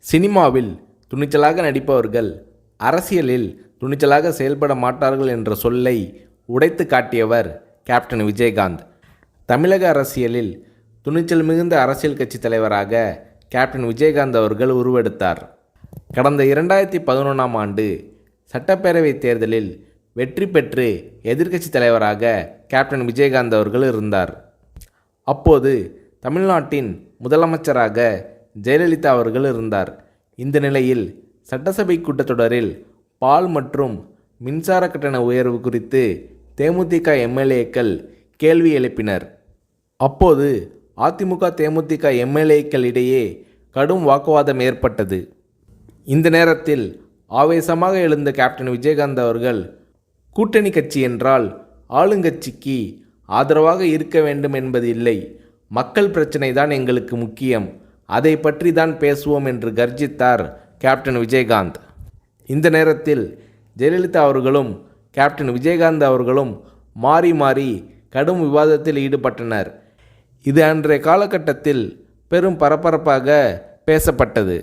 சினிமாவில் துணிச்சலாக நடிப்பவர்கள் அரசியலில் துணிச்சலாக செயல்பட மாட்டார்கள் என்ற சொல்லை உடைத்து காட்டியவர் கேப்டன் விஜயகாந்த். தமிழக அரசியலில் துணிச்சல் மிகுந்த அரசியல் கட்சி தலைவராக கேப்டன் விஜயகாந்த் அவர்கள் உருவெடுத்தார். கடந்த 2011ஆம் ஆண்டு சட்டப்பேரவை தேர்தலில் வெற்றி பெற்று எதிர்க்கட்சி தலைவராக கேப்டன் விஜயகாந்த் அவர்கள் இருந்தார். அப்போது தமிழ்நாட்டின் முதலமைச்சராக ஜெயலலிதா அவர்கள் இருந்தார். இந்த நிலையில் சட்டசபை கூட்டத்தொடரில் பால் மற்றும் மின்சார கட்டண உயர்வு குறித்து தேமுதிக எம்எல்ஏக்கள் கேள்வி எழுப்பினர். அப்போது அதிமுக தேமுதிக எம்எல்ஏக்கள் இடையே கடும் வாக்குவாதம் ஏற்பட்டது. இந்த நேரத்தில் ஆவேசமாக எழுந்த கேப்டன் விஜயகாந்த் அவர்கள், கூட்டணி கட்சி என்றால் ஆளுங்கட்சிக்கு ஆதரவாக இருக்க வேண்டும் என்பது இல்லை, மக்கள் பிரச்சனை தான் எங்களுக்கு முக்கியம், அதை பற்றி தான் பேசுவோம் என்று கர்ஜித்தார் கேப்டன் விஜயகாந்த். இந்த நேரத்தில் ஜெயலலிதா அவர்களும் கேப்டன் விஜயகாந்த் அவர்களும் மாறி மாறி கடும் விவாதத்தில் ஈடுபட்டனர். இது அன்றைய காலகட்டத்தில் பெரும் பரபரப்பாக பேசப்பட்டது.